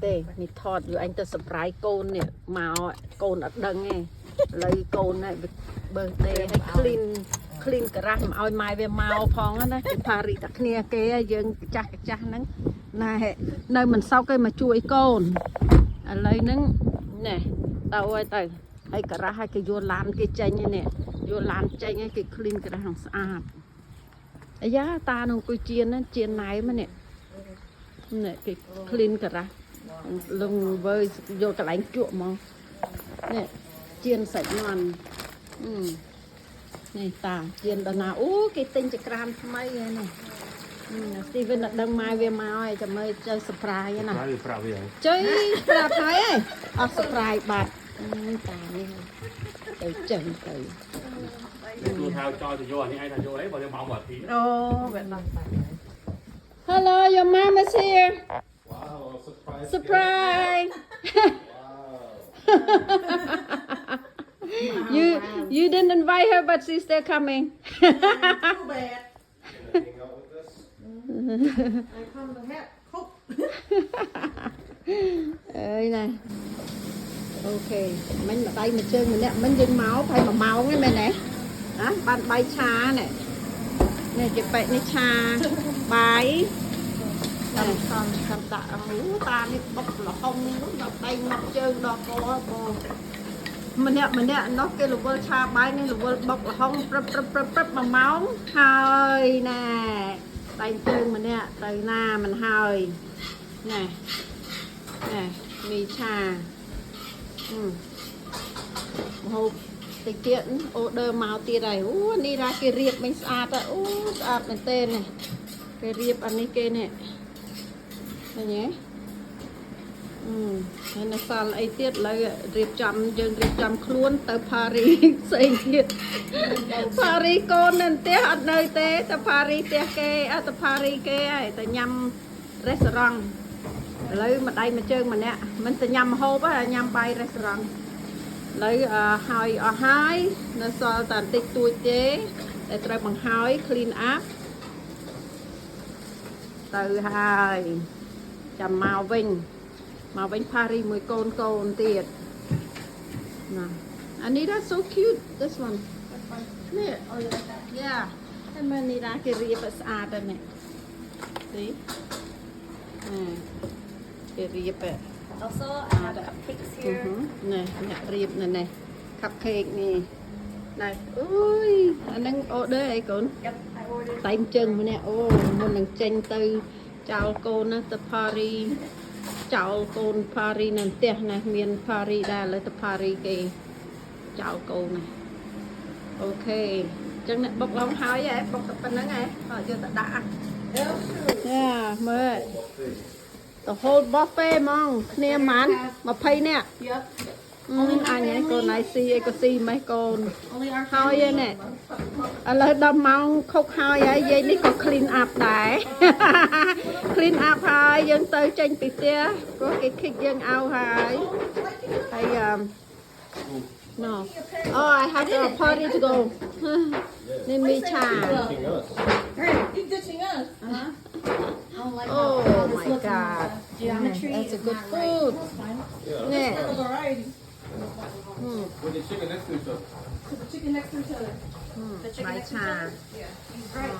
Tê, mi thọt dù anh ta surprise côn nè, màu côn ở đằng nghe, lấy côn này bơ tê hay clean cả ra mà oi mai về màu phong á, cái Paris đặc nia cái dương chặt nắng, này nơi mình sau cái mà chuối côn, lấy nắng nè, tao ơi tao, hay cả ra hay cái vô lan cái chanh nè, vô lan chanh cái clean cả ra hàng sạch, ấy giá ta nó coi chiên này mà nè, nè cái clean cả ra. Lùng với vô cả lánh chuộng mà nè chiên sạch ngon này ta chiên đợt nào cái tinh chả cram mấy này Steven đã đăng mai về mai cho mới chơi surprise nè chơi surprise ấy surprise bạc ta này tới chân tới tôi theo cho thì vô anh ai là vô ấy vào trong bảo mật thì vậy là hello your mom is here. Wow, surprise! Surprise! You didn't invite her, but she's still coming. Too bad. Hang out with us? I come to help cook. Ơi này. Ok, mình ở đây mà chơi mình nè, mình dừng máu phải mà máu cái này nè. Đó, bạn bay cha này. Này chị bạn này cha bài. Này con tạ ngủ ta đi bốc là không lúc nào tay ngọc chơi đo có mình nè nó cái lục vơ cha bài này lục vơ bốc là không mà máu hơi nè tay chơi mình nè tay na mình hơi nè nè mì trà hộp tịch tiện order màu tia này đi ra cái riệp mình sạch mình tên này cái riệp anh ấy kia nè này nhé nên là sao ấy tiết là riệp chăm luôn tới Paris xây tiết Paris con nên tiết ở nơi tế tới Paris tiết kê ở tới Paris kê ấy tới nhằm restaurant lấy mà đây mà chơi mà nè mình sẽ nhằm hộp á nhằm bay restaurant lấy hai nó sao tàn tích tuổi chế để trời bằng hai clean up từ hai chầm màu vinh Paris mùi côn tiệt nè anh ấy that's so cute this one nè yeah em mình đi ra cái riệp sạch đây nè see cái riệp Also, I have cupcakes here. nè riệp nè cupcake nè này ui anh đang order ấy con Yep, I ordered. tay chân mà nè mình đang tranh từ chào cô nó từ Paris chào con Paris nè tiệt này miền Paris đây là từ Paris kì chào cô này ok chân này bọc lòng hai vậy bọc tập bên đó nghe họ chưa đã yeah mời the whole buffet mong nè mán mà pay nè Yep. anh ấy cô này si mấy con Only our thôi vậy nè lời đâm mong khúc hơi ấy vậy đi có clean up đấy clean up hơi dân tới tranh bị tia có cái kick dân ao hơi hay no oh I have a party to go nên mi trà Teaching us. You ditching us? I don't like oh how this my looks in god geometry. that's a It's good not food Yeah. nè right. The variety. With the chicken next to each other. Put the chicken next to each other. The chicken bài next to each trà other. Yeah, he's right.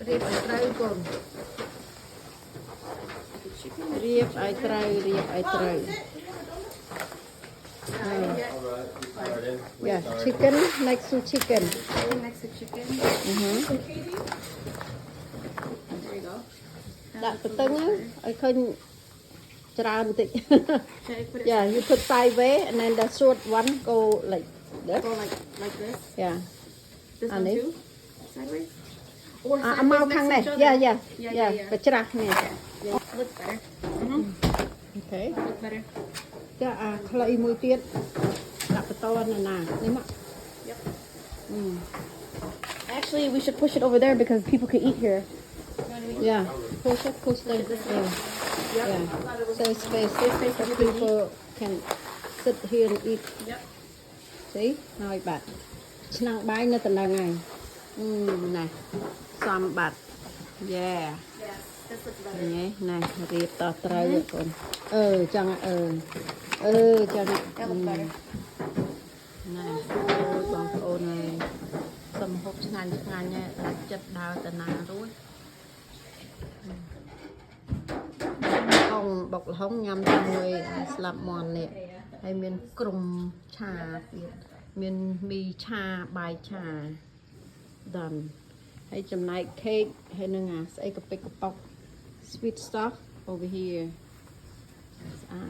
riệp ai trâu con riệp ai trâu All right. All right. Then. yeah chicken next to chicken Chicken next to chicken. There There you go. đặt cái tưng á, ai khơi tràn tịnh. Okay, put it. Yeah, you put sideways and then the short one go like that. Go like this. Yeah. This And one it- too. Sideways. Or À, sideways màu next khăn to này. each other. Yeah, yeah, Yeah, yeah. yeah. Cái trạc này. Yeah, looks better. Okay. Looks better. Dạ, khơi mùi tiết. Đặt cái to này nè, đấy mà. Yep. Actually, we should push it over there because people could eat here. Yeah. Push there. Yeah. Yeah. So space so people can sit here and eat. Yep. See? Rồi bạn. Nang bay nó tận này. Này. Xăm bạch. Yeah. Yes. Nè, này, riệp tỏ trời con. Chẳng chẳng này, bóng ôn này, xâm hộp ngàn nha, đặt chất đào tờ nà rồi. Không bọc hông nhằm cho người slap mòn nè, hay miền crum trà, miền mì trà, bài trà, đần. Hay chấm này cake, hay nâng à, sẽ có bịch bọc sweet stuff over here.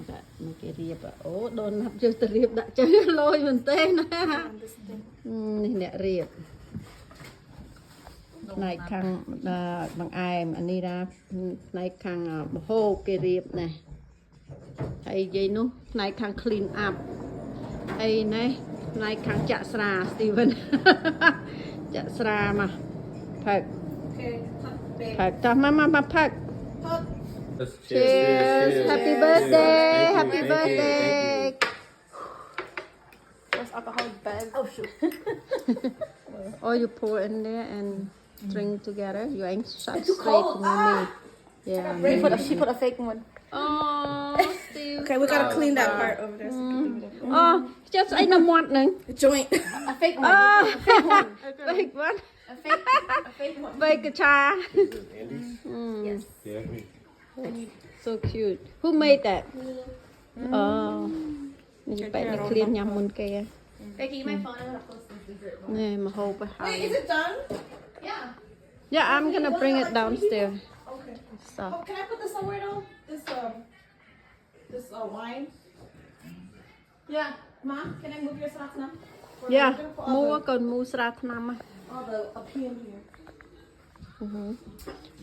Đã một cái riệp ạ. Đồn hấp chưa từ riệp đã chơi lôi mình tên nè riệp này khăn bằng ai mà đi ra này khăn hô cái riệp này hay gì nữa này khăn clean up hay này khăn chạ sra Steven chạ sra mà phải phải ta mà phải. Cheers! Happy birthday! Happy birthday! There's alcohol bad. Oh shoot. Or you pour in there and drink together. You ain't shot straight to me. Yeah. She put a fake one. Oh, Steve. Okay, we gotta clean that part over there. Oh, just ain't no one thing. A joint. A fake one. Oh, fake one. A fake one. Fake cha. Yes. Yeah. So cute. Who made that? Oh. You better clean nhầm môn kia. Becky, my phone. I'm gonna post this dessert. Nè mà hộp Wait, hay. is it done? Yeah. Yeah, I'm gonna bring it downstairs. Okay. So. Oh, can I put this somewhere though? This wine. Yeah, Ma, can I move your socks now? Yeah, mua còn mua sra năm á. All the up here and here.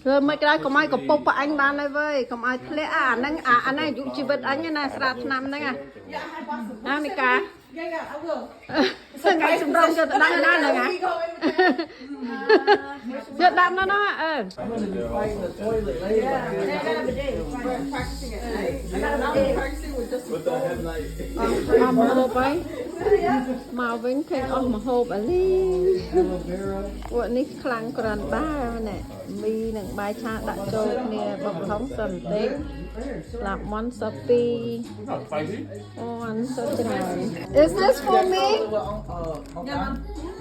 Rồi mấy cái có mai có bốc vào anh bán đây với, có ai lẽ anh này dụ chi vật anh này sra năm đấy à. Yeah, I had bought some. À mày cá. Yeah, I will. Sao cái súng rong cho đang này hả? Giờ đang nó I'm gonna be fighting the toilet later. I got a bidet. We're practicing it. I got a bidet. Practicing with just With the headlight. mà hộp ấy. Màu vĩnh khi mà hộp ở đi. Aloe vera. ពួកនេះខ្លាំងក្រាន់ដែរណែមីនិងបាយឆាដាក់ចូលគ្នាបុកហុងសន្តិចស្លាប់មន់សពី Not spicy. អូអានសុចច្រើន Is this for me?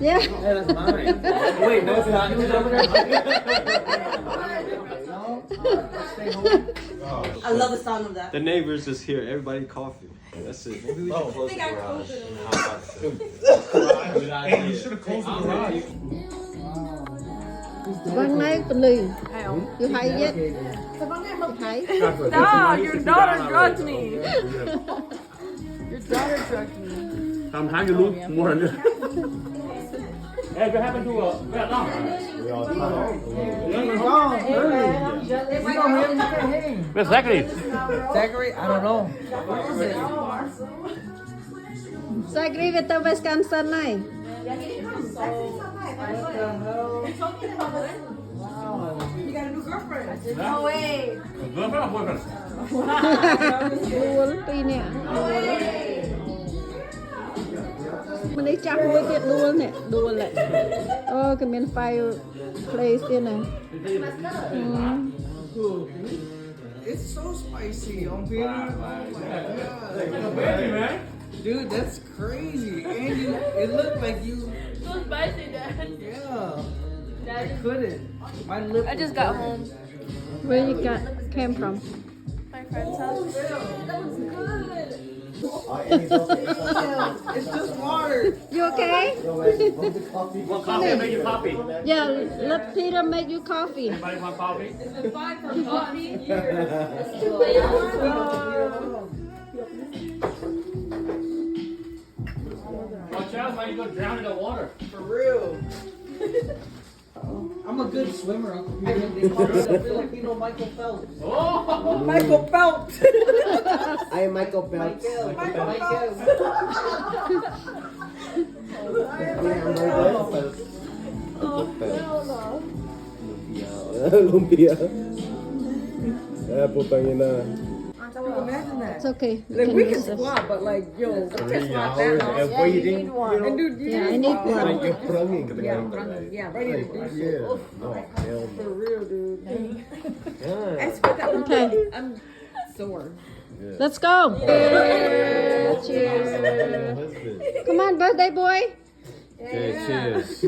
Yeah. Hey, that's mine. Wait, no, it's not. It's over there. Stay home. I love the sound of that. The neighbors just hear everybody coughing. That's it. Maybe we should close the garage. Hey, you should have closed the garage. បងណៃពលីយូហៃយិតហៃ No, your daughter drugged me. Sometimes you lose more than this. Hey, what happened to Vietnam? Where's Zachary? Zachary, I don't know. Zachary វាទៅ Wisconsin ហើយ You got a new girlfriend. Yeah. No way. Girlfriend or boyfriend? ដួលពីរនាក់ម្នេះចាស់មួយទៀតដួលនេះដួលអូគេមាន file place ទៀតណា It's so spicy on video. Baby, man. Dude, that's crazy. And you, it looked like you. So spicy, Dad. Yeah. I couldn't. My lip. I just got home. Where you came from? My friend's house. It's just water. You okay? What coffee make you coffee? Yeah, let Peter make you coffee. Anybody want coffee? Fine for coffee. Watch out, man, you go drown in the water. For real. I'm a good swimmer, Uncle Peter. They call me the Filipino Michael Phelps. Oh! Michael Phelps. I am Michael Phelps. Michael Phelps. Lumpia. Putang ina. Imagine that. It's okay. Like can we can use this. squat, but like yo, it takes 3 not hours that long. of waiting. And dude, you Yeah, I just need squat. one. Like you're pranging. Yeah, ready to do so. Yeah. Oof, No, hell for no. real, dude. Yeah. I spent that one. Okay. I'm sore. Let's go. Cheers. Come on, birthday boy. Okay, cheers.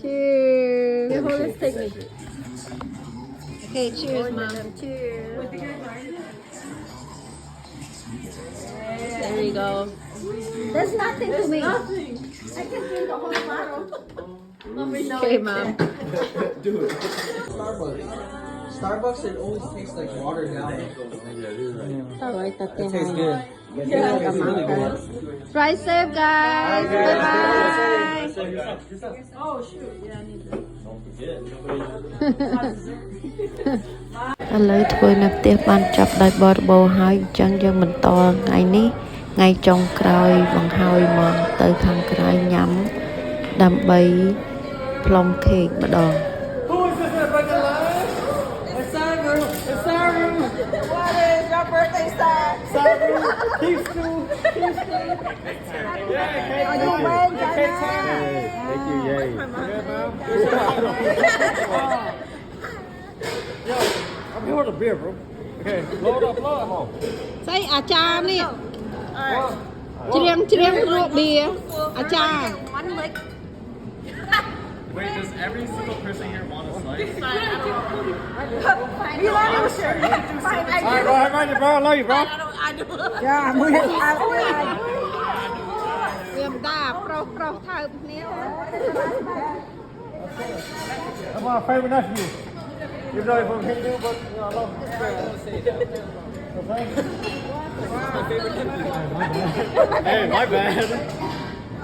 Cheers. Here, hold this, take me. Okay, cheers, mom. Cheers. There you go. There's nothing to me. I can drink the whole bottle. Okay, mom. Dude. Starbucks, it always tastes like watered down. Alright, It tastes good. Drive safe, guys. Bye bye.ឥឡូវធ្វើនៅផ្ទះបានចាប់ដោយបរិបូរហើយអញ្ចឹងយើងបន្តថ្ងៃនេះថ្ងៃចុងក្រោយបង្ហើយមកទៅខាងក្រៅញ៉ាំដើម្បីផ្លុំខេកម្ដង It's Sarah. It's Sarah. What is your birthday sign? Are you wearing that? Thank you, yay. I'm here with a beer, bro. Okay, load up. ស្អីអាចារ្យនេះច្រៀងរក់បៀអាចារ្យ Wait, does every single person here want a slice? You want your shirt? Fine, I Alright, bro, I mind you, bro. I love you, bro. Yeah, I'm gonna. វាមិនដាប្រុសថើបគ្នា That's my favorite nephew. Even though he's from Hindu, but I love him. Hey, my bad.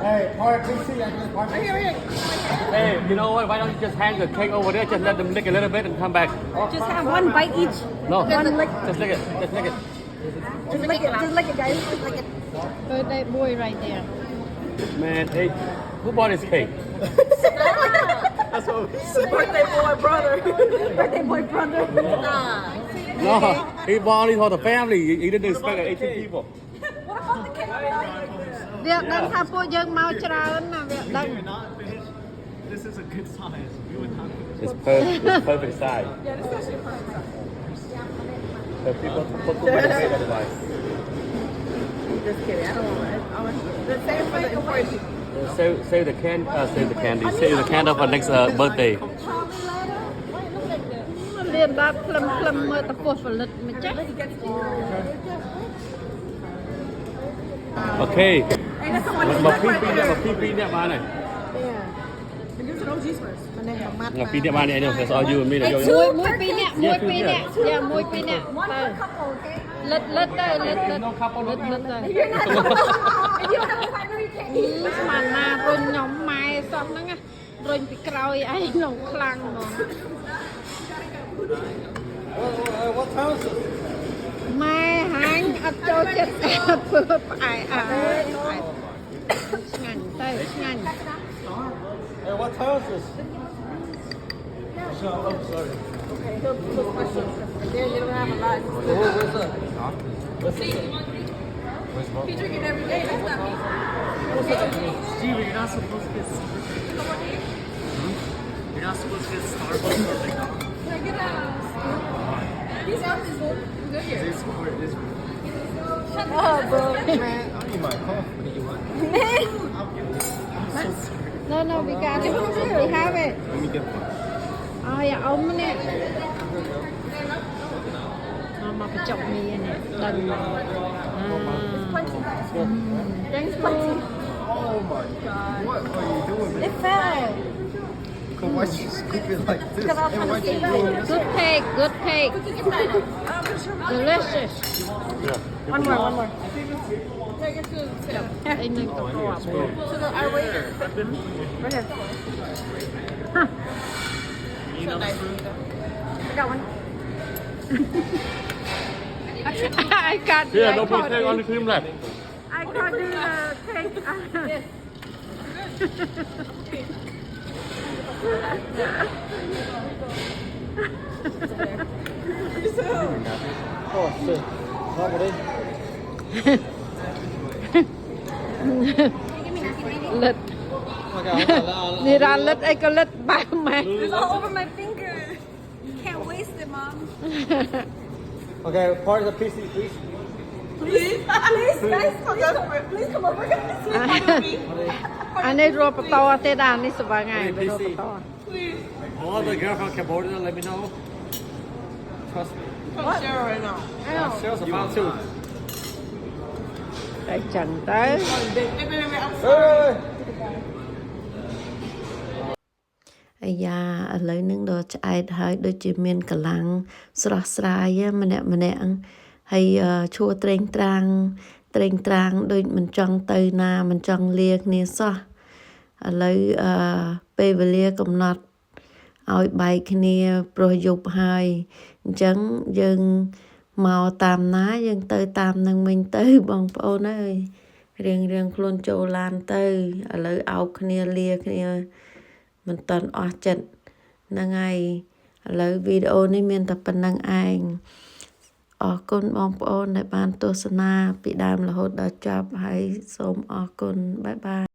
Hey, RPC, I just Hey, you know what? Why don't you just hang the cake over there? Just let them lick a little bit and come back. Just have one bite each. No, One lick. just lick it. Just lick it. Just lick it. Just lick it, guys. Just lick it. birthday boy right there Man, hey, who bought this cake? That's what we Birthday boy brother. Birthday boy brother. No, he bought only for the family. He didn't expect 18 people. What about the cake? វាដឹងថាពួកយើងមកច្រើនណាវាដឹង We're not finished. This is a good size. We would not finish. It's perfect size. Yeah, this is actually perfect. But people put too much weight otherwise. Just kidding. I don't want it. I want the same for the important people. Save the candy. Save the candle for next birthday. លៀនដល់ផ្លឹមមើលតពោះផលិតមិនចេះ Okay. Hey, that's someone who's Mà right phi nè ba này. Yeah. And use an OG's first. Là phi nè ba này. That's all you and me. មួយពីរនាក់យ៉ាមួយពីរនាក់ទៅ Couple, okay? លិតទៅលិតទៅ If you're not, if you don't have a partner, you can't eat. ស្មានណារុញខ្ញុំម៉ែសោះហ្នឹងណារុញពីក្រោយឯងក្នុងខ្លាំងហ្មង What time is it? ម៉ែហាញអត់ចូលចិត្តធ្វើផ្អែឆ្ងាញ់ទៅឆ្ងាញ់ Hey, what time is this? Oh, sorry. Okay, he'll put questions. Again, you don't have a lot. Where's that? He drink it every day. That's not me. Steve, you're not supposed to get You're not supposed to get Starbucks or McDonald's. Can I get a These ounces good. Good here. This or this. Shut up, bro. I need my coffee. You want? No, we got it. We have it. Let me get one. អើយអ៊ំនេះមកបញ្ចុកមីនេះដឹង Thanks for Oh my god. What are you doing? It fell. Why did you scoop it like this? Because I was trying to see it. good cake delicious One more. Take it to sit up. ឯនឹងទៅគ្រាប់ To the our waiter. Right here. You know the fruit? I got one. I got Here, no put cake on the cream left. I got the cake Oh, shit. What about it? លិត Okay, I'll នេះរ៉ាលិតអីក៏លិតបែបម៉ែ It's all over my finger. Can't waste it, Mom. Okay, part of the PC, please. Please, please, guys, please come over. អានេះរត់បន្តទេដែរនេះស្វាងហើយវារត់បន្ត All the girl from Cambodia, let me know. Trust me. What? Share right now. Sales are fun too. តែចឹងទៅ Hey! អាយ៉ាឥឡូវនឹងដល់ឆ្អែតហើយដូចជាមានកម្លាំងស្រស់ស្រាយម្នាក់ហើយឈួរត្រេងត្រាំងដូចមិនចង់ទៅណាមិនចង់លាគ្នាសោះឥឡូវពេលវេលាកំណត់ឲ្យបែកគ្នាព្រោះយប់ហើយអញ្ចឹងយើងមកតាមណាយើងទៅតាមនឹងវិញទៅបងប្អូនអើយរៀងខ្លួនចូលឡានទៅឥឡូវអោបគ្នាលាគ្នាមិនតាន់អស់ចិត្តហ្នឹងហើយឥឡូវវីដេអូនេះមានតែប៉ុណ្្នឹងឯងអរគុណបងប្អូនដែលបានទស្សនាពីដើមរហូតដល់ចប់ហើយសូមអរគុណបាយបាយ